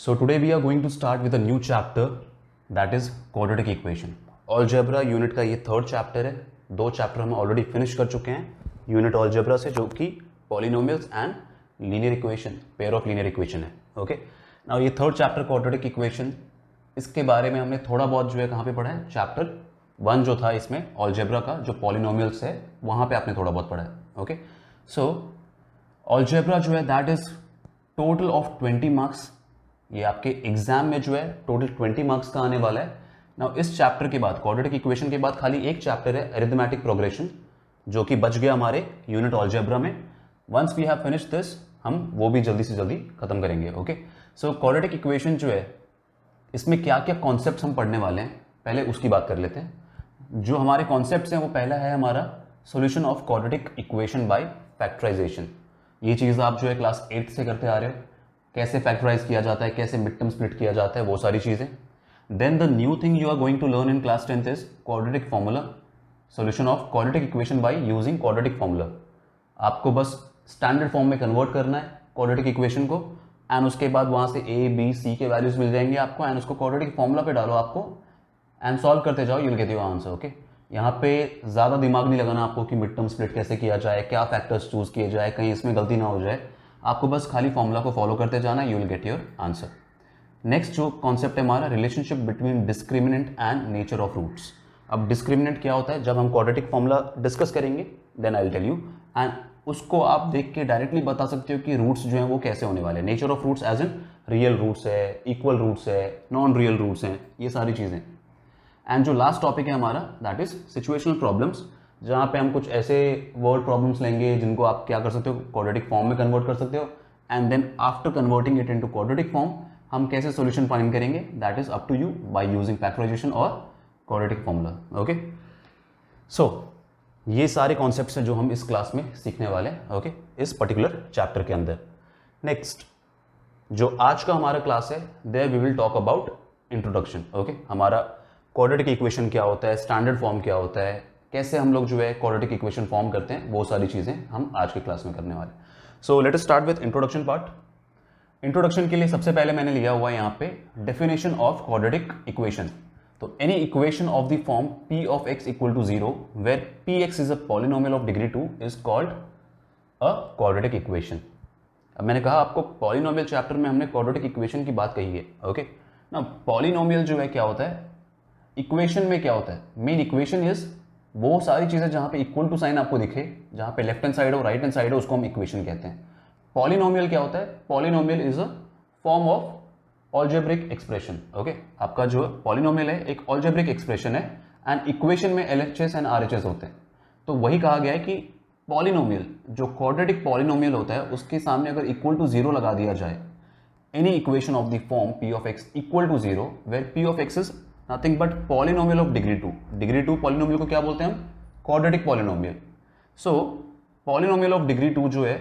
So today we are going to start with a new chapter that is quadratic equation. Algebra unit का ये third chapter है. दो chapter हम already finish कर चुके हैं यूनिट अलजेब्रा से, जो कि polynomials and linear equation, pair of linear equation है. ओके, नाउ ये थर्ड चैप्टर क्वाड्रेटिक इक्वेशन, इसके बारे में हमने थोड़ा बहुत जो है कहाँ पे पढ़ा है, चैप्टर 1 जो था इसमें अलजेब्रा का, जो पॉलिनोमियल्स है वहाँ पे आपने थोड़ा बहुत पढ़ा है. ओके, सो अलजेब्रा जो है that is total of 20 marks. ये आपके एग्जाम में जो है टोटल 20 मार्क्स का आने वाला है. नाउ इस चैप्टर के बाद, क्वाड्रेटिक इक्वेशन के बाद खाली एक चैप्टर है अरिथमेटिक प्रोग्रेशन, जो कि बच गया हमारे यूनिट अलजेब्रा में. Once we have finish this, हम वो भी जल्दी से जल्दी खत्म करेंगे. ओके, सो क्वाड्रेटिक इक्वेशन जो है, इसमें क्या क्या कॉन्सेप्ट्स हम पढ़ने वाले हैं, पहले उसकी बात कर लेते हैं. जो हमारे कॉन्सेप्ट्स हैं वो पहला है हमारा solution of quadratic equation by factorisation. ये चीज़ आप जो है क्लास 8 से करते आ रहे हो, कैसे फैक्टराइज किया जाता है, कैसे मिड टर्म स्प्लिट किया जाता है, वो सारी चीज़ें. Then the new thing you are going to learn in class 10th is quadratic formula, solution of quadratic equation by using quadratic formula. आपको बस स्टैंडर्ड फॉर्म में कन्वर्ट करना है क्वाड्रेटिक इक्वेशन को, एंड उसके बाद वहाँ से ए बी सी के वैल्यूज मिल जाएंगे आपको, एंड उसको क्वाड्रेटिक फॉर्मूला पे डालो आपको, एंड सॉल्व करते जाओ, you will get your answer. Okay, यहाँ पे ज़्यादा दिमाग नहीं लगाना आपको कि मिड टर्म स्प्लिट कैसे किया जाए, क्या फैक्टर्स चूज किए जाए, कहीं इसमें गलती ना हो जाए. आपको बस खाली फॉर्मूला को फॉलो करते जाना, you will get your answer. Next जो कॉन्सेप्ट है हमारा, relationship between discriminant and nature of roots. अब डिस्क्रिमिनेंट क्या होता है, जब हम क्वाड्रेटिक फॉर्मूला डिस्कस करेंगे then I will tell you, and उसको आप देख के डायरेक्टली बता सकते हो कि रूट्स जो हैं वो कैसे होने वाले हैं. Nature of roots as in real roots है, इक्वल रूट्स है, नॉन रियल रूट्स हैं, ये सारी चीज़ें. एंड जो लास्ट टॉपिक है हमारा दैट इज सिचुएशनल प्रॉब्लम्स, जहाँ पे हम कुछ ऐसे वर्ड प्रॉब्लम्स लेंगे जिनको आप क्या कर सकते हो, क्वाड्रेटिक फॉर्म में कन्वर्ट कर सकते हो, and then after converting it into quadratic form हम कैसे सॉल्यूशन फाइंड करेंगे, that is up to you by using factorisation और क्वाड्रेटिक फॉर्मूला. ओके, सो ये सारे कॉन्सेप्ट्स हैं जो हम इस क्लास में सीखने वाले हैं. ओके, इस पर्टिकुलर चैप्टर के अंदर. नेक्स्ट जो आज का हमारा क्लास है, there we will talk about introduction. Okay, हमारा क्वाड्रेटिक इक्वेशन क्या होता है, स्टैंडर्ड फॉर्म क्या होता है, कैसे हम लोग जो है क्वाड्रेटिक इक्वेशन फॉर्म करते हैं, वो सारी चीज़ें हम आज के क्लास में करने वाले. सो let us start with introduction part. Introduction के लिए सबसे पहले मैंने लिया हुआ है यहाँ पे डेफिनेशन ऑफ क्वाड्रेटिक इक्वेशन. तो any equation of the form p of x equal to 0 where px is a polynomial of degree 2 is called a quadratic equation. अब मैंने कहा आपको पॉलिनोमियल चैप्टर में हमने क्वाड्रेटिक इक्वेशन की बात कही है. ओके, ना पॉलिनोमियल जो है क्या होता है, इक्वेशन में क्या होता है, मेन इक्वेशन इज वो सारी चीज़ें जहाँ पे इक्वल टू साइन आपको दिखे, जहाँ पे लेफ्ट हैंड साइड हो राइट हैंड साइड हो, उसको हम इक्वेशन कहते हैं. पॉलिनोमियल क्या होता है, polynomial is a form of algebraic expression. Okay, आपका जो पॉलिनोमियल है एक ऑल्जेब्रिक एक्सप्रेशन है, एंड इक्वेशन में LHS एंड RHS होते हैं. तो वही कहा गया है कि पॉलिनोमियल, जो क्वाड्रेटिक पॉलिनोमियल होता है, उसके सामने अगर इक्वल टू 0 लगा दिया जाए, any equation of the form p of x equal to 0 where p of x is nothing but polynomial of degree 2. Degree 2 polynomial को क्या बोलते हैं हम, quadratic polynomial. So polynomial of degree 2 जो है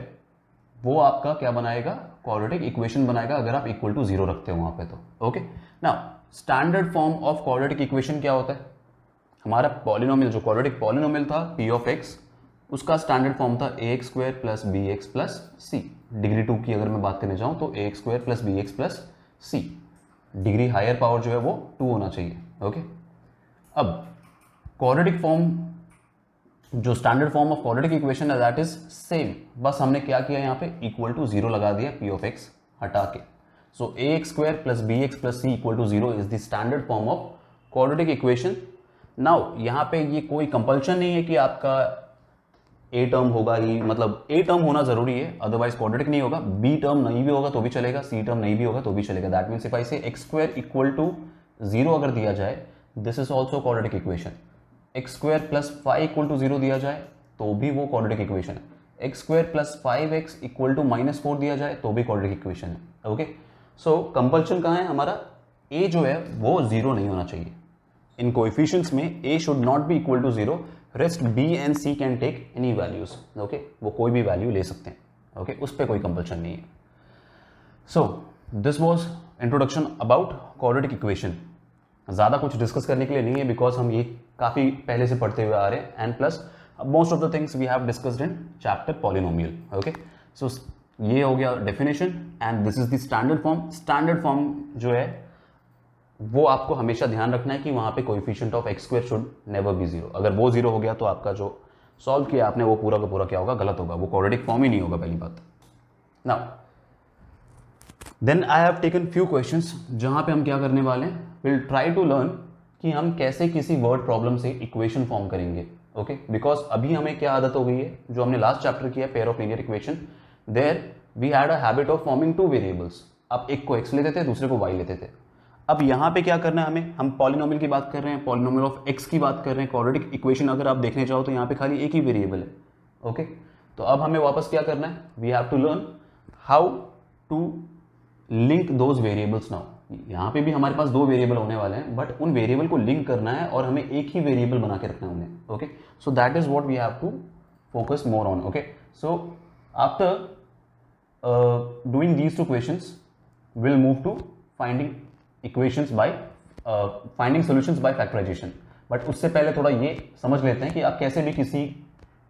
वो आपका क्या बनाएगा, क्वाड्रेटिक इक्वेशन बनाएगा, अगर आप इक्वल टू 0 रखते हो वहां पे तो. Okay, now standard form of quadratic equation क्या होता है, हमारा पॉलिनोमियल जो क्वाड्रेटिक पॉलिनोमियल था p ऑफ x, उसका स्टैंडर्ड फॉर्म था ax square plus bx plus c. Degree 2 की अगर मैं बात करने जाऊं तो ax square plus bx plus c. Degree higher power जो है वो 2 होना चाहिए. ओके, अब क्वाड्रेटिक फॉर्म, जो standard form of quadratic equation है दैट इज सेम, बस हमने क्या किया यहाँ पे इक्वल टू 0 लगा दिया p ऑफ x हटा के. So ax square plus bx plus c equal to 0 is the standard form of quadratic equation. Now यहाँ पे ये कोई कंपल्शन नहीं है कि आपका ए टर्म होगा ही, मतलब ए टर्म होना जरूरी है, अदरवाइज क्वाड्रेटिक नहीं होगा. बी टर्म नहीं भी होगा तो भी चलेगा, सी टर्म नहीं भी होगा तो भी चलेगा. दैट मीन्स इफ आई से एक्स स्क्वायर इक्वल टू 0 अगर दिया जाए, this is also quadratic equation. X square plus 5 equal to 0 दिया जाए तो भी वो क्वाड्रेटिक इक्वेशन है. X square plus 5x equal to -4 दिया जाए तो भी क्वाड्रेटिक इक्वेशन है. ओके, सो कंपल्शन कहाँ है हमारा, ए जो है वो 0 नहीं होना चाहिए. इन कोएफिशिएंट्स में a should not be equal to 0, rest b and c can take any values. Okay, वो कोई भी वैल्यू ले सकते हैं. ओके, उस पर कोई कंपल्शन नहीं है. So this was introduction about quadratic equation. ज़्यादा कुछ डिस्कस करने के लिए नहीं है, बिकॉज हम ये काफ़ी पहले से पढ़ते हुए आ रहे हैं, and plus most of the things we have discussed in chapter polynomial. Okay, so ये हो गया definition and this is the standard form. Standard form जो है वो आपको हमेशा ध्यान रखना है कि वहाँ पे coefficient of x square should never be zero. अगर वो जीरो हो गया तो आपका जो सॉल्व किया आपने वो पूरा का पूरा क्या होगा, गलत होगा, वो क्वाड्रेटिक फॉर्म ही नहीं होगा पहली बात। Now then I have taken few questions जहाँ पे हम क्या करने वाले हैं, विल ट्राई टू लर्न कि हम कैसे किसी वर्ड प्रॉब्लम से इक्वेशन फॉर्म करेंगे। ओके, बिकॉज अभी हमें क्या आदत हो गई है, जो हमने लास्ट चैप्टर किया pair of linear equation, there we had a habit of forming two variables. अब एक को एक्स लेते थे, दूसरे को वाई लेते थे। अब यहाँ पे क्या करना है हमें, हम पॉलिनोमियल की बात कर रहे हैं, पॉलिनोमियल ऑफ एक्स की बात कर रहे हैं। क्वाड्रेटिक इक्वेशन अगर आप देखने चाहो तो यहाँ पे खाली एक ही वेरिएबल है। ओके, तो अब हमें वापस क्या करना है, we have to learn how to link those variables. Now यहाँ पे भी हमारे पास दो वेरिएबल होने वाले हैं, बट उन वेरिएबल को लिंक करना है और हमें एक ही वेरिएबल बना के रखना है उन्हें। Okay, so that is what we have to focus more on. Okay, so after doing these two questions we'll move to finding equations by finding solutions by factorization। But उससे पहले थोड़ा ये समझ लेते हैं कि आप कैसे भी किसी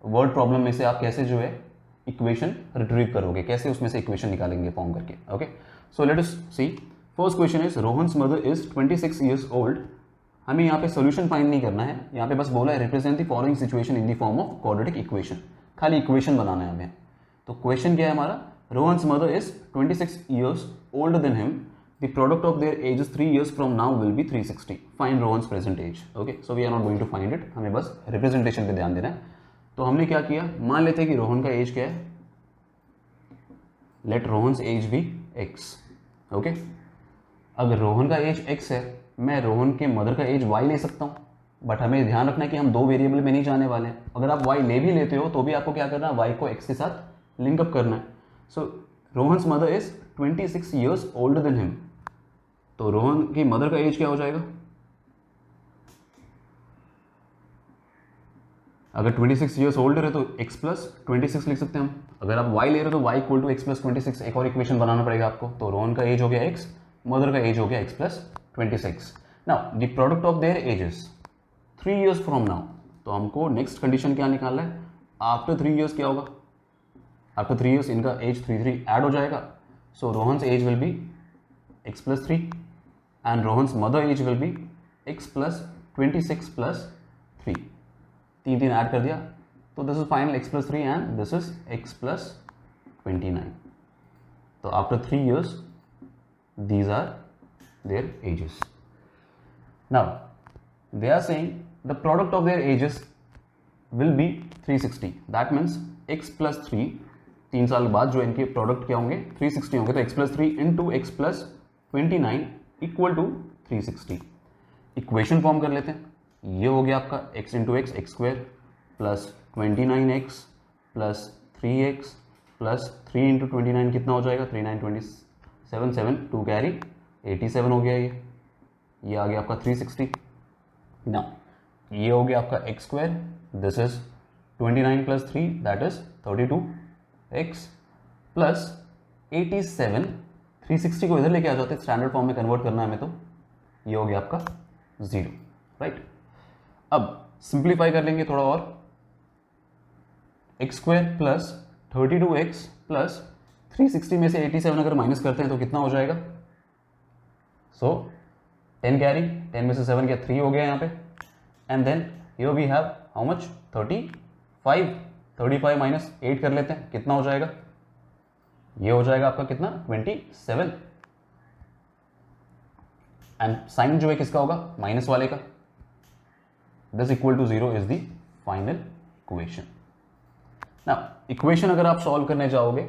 वर्ड प्रॉब्लम में से आप कैसे जो है इक्वेशन रिट्रीव करोगे, कैसे उसमें से इक्वेशन निकालेंगे फॉर्म करके। Okay, so let us see first question is Rohan's mother is 26 years old. हमें यहाँ पे सोल्यूशन फाइंड नहीं करना है, यहाँ पे बस बोला है represent the following situation in the form of quadratic equation. खाली इक्वेशन बनाना है हमें। तो क्वेश्चन क्या है हमारा, Rohan's mother is 26 years older than him. The product of their ages 3 years from now will be 360. Find Rohan's present age. Okay, so we are not going to find it. हमें बस representation पे ध्यान देना है। तो हमने क्या किया, मान लेते हैं कि रोहन का एज क्या है, let Rohan's age be x. Okay, अगर रोहन का एज x है, मैं रोहन के मदर का एज y ले सकता हूँ, बट हमें ध्यान रखना है कि हम दो वेरिएबल में नहीं जाने वाले हैं। अगर आप y ले भी लेते हो तो भी आपको क्या करना है, y को x के साथ लिंकअप करना है। So Rohan's mother is 26 years older than him. तो रोहन की मदर का एज क्या हो जाएगा, अगर 26 years older है तो x प्लस 26 लिख सकते हैं हम। अगर आप y ले रहे हो तो y equal to x plus 26, एक और इक्वेशन बनाना पड़ेगा आपको। तो रोहन का एज हो गया x, मदर का एज हो गया x plus 26। Now the product of their edges 3 years from now. तो हमको नेक्स्ट कंडीशन क्या निकालना है, आफ्टर 3 years क्या होगा, आफ्टर 3 years इनका एज 3 ऐड हो जाएगा। So Rohan's age will be x plus 3 and Rohan's mother age will be x plus 26 plus 3। 3 add कर दिया तो this is final x plus 3 and this is x plus 29। तो after 3 years these are their ages. Now they are saying the product of their ages will be 360। That means x plus 3, 3 साल बाद जो इनके product क्या होंगे 360 होंगे। तो x plus 3 into x plus 29 equal to 360। Equation form कर लेते हैं। ये हो गया आपका x into x, x square plus 29x plus 3x plus 3 into 29 कितना हो जाएगा, 3927, 7 2 कैरी 87 हो गया। ये आ गया आपका 360। ना ये हो गया आपका x square, this is 29 plus 3 that is 32x plus 87। 360 को इधर लेके आ जाते हैं, स्टैंडर्ड फॉर्म में कन्वर्ट करना है हमें। तो ये हो गया आपका 0, राइट। अब सिंप्लीफाई कर लेंगे थोड़ा और, x square plus 32x plus 360 में से 87 अगर माइनस करते हैं तो कितना हो जाएगा, सो 10 कैरी, 10 में से 7 क्या 3 हो गया यहाँ पे। And then here we have how much, 35 minus 8 कर लेते हैं, कितना हो जाएगा, ये हो जाएगा आपका कितना 27। एंड साइन जो है किसका होगा, माइनस वाले का। This equal to 0 is the final equation. Now equation अगर आप सॉल्व करने जाओगे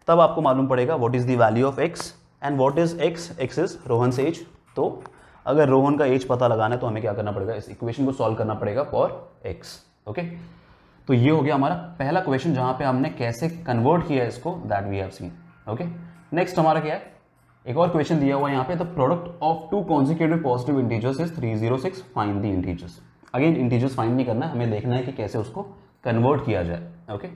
तब आपको मालूम पड़ेगा what is the value of x and what is x। x is Rohan's age. तो अगर रोहन का एज पता लगाना है तो हमें क्या करना पड़ेगा, इस इक्वेशन को सॉल्व करना पड़ेगा फॉर x। ओके, तो ये हो गया हमारा पहला क्वेश्चन जहां पे हमने कैसे कन्वर्ट किया इसको, that we have seen. Okay, next हमारा क्या है, एक और क्वेश्चन दिया हुआ है यहाँ पे, the product of 2 consecutive positive integers is 306, find the integers. Again integers find नहीं करना है, हमें देखना है कि कैसे उसको कन्वर्ट किया जाए। ओके,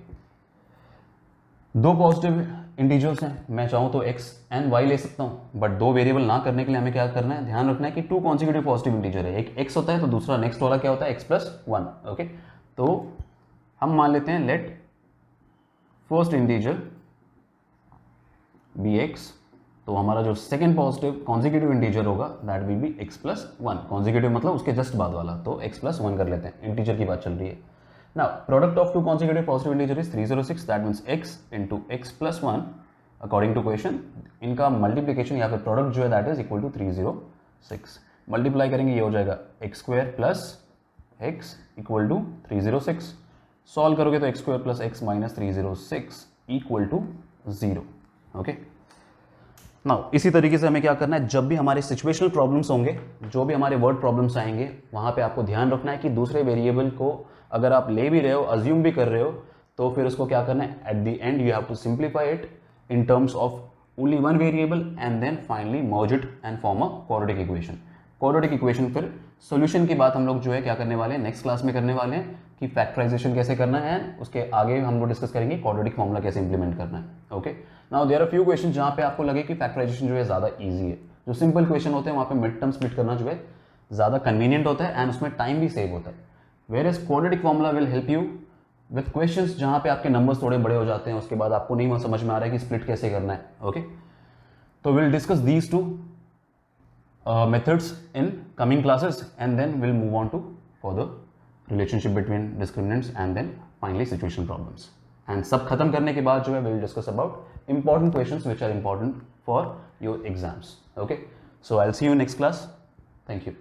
2 पॉजिटिव इंटीजर्स हैं, मैं चाहूँ तो x एंड y ले सकता हूँ, बट 2 वेरिएबल ना करने के लिए हमें क्या करना है, ध्यान रखना है कि 2 कॉन्जिक्यूटिव पॉजिटिव इंटीजर है, एक x होता है तो दूसरा नेक्स्ट वाला क्या होता है, x प्लस 1। ओके, तो हम मान लेते हैं let first integer be x, तो हमारा जो सेकेंड पॉजिटिव कॉन्जिक्यूटिव इंटीजर होगा that will be x plus one. Consecutive मतलब उसके जस्ट बाद वाला, तो x प्लस वन कर लेते हैं, इंटीजर की बात चल रही है। Now product of two consecutive positive integer is 306, that means x into x plus one according to question. इनका मल्टीप्लीकेशन या फिर प्रोडक्ट जो है that is equal to 306। Multiply करेंगे ये हो जाएगा x square plus x equal to 306। Solve करोगे तो x square plus x minus 306 equal to 0। Okay, now इसी तरीके से हमें क्या करना है, जब भी हमारे सिचुएशनल प्रॉब्लम्स होंगे, जो भी हमारे वर्ड प्रॉब्लम्स आएंगे, वहाँ पे आपको ध्यान रखना है कि दूसरे वेरिएबल को अगर आप ले भी रहे हो, अज्यूम भी कर रहे हो, तो फिर उसको क्या करना है, at the end you have to simplify it in terms of only one variable and then finally merge it and form a quadratic equation। quadratic equation फिर solution की बात हम लोग जो है क्या करने वाले हैं, नेक्स्ट क्लास में करने वाले हैं कि फैक्टराइजेशन कैसे करना है, उसके आगे हम लोग डिस्कस करेंगे quadratic फॉर्मूला कैसे इंप्लीमेंट करना है। Okay, now there are few question जहाँ पे आपको लगे कि फैक्टराइजेशन जो है ज़्यादा ईजी है। जो सिंपल क्वेश्चन होते हैं वहाँ पे मिड टर्म स्प्लिट करना जो है ज़्यादा कन्वीनियंट होता है एंड उसमें टाइम भी सेव होता है। Whereas quadratic formula will help you with questions जहाँ पे आपके नंबर्स थोड़े बड़े हो जाते हैं, उसके बाद आपको नहीं समझ में आ रहा है कि स्प्लिट कैसे करना है। ओके, तो will discuss these two methods in coming classes and then will move on to for the relationship between discriminants and then finally situation problems. And सब खत्म करने के बाद जो है will discuss about important questions which are important for your exams. Okay, so I will see you next class. Thank you.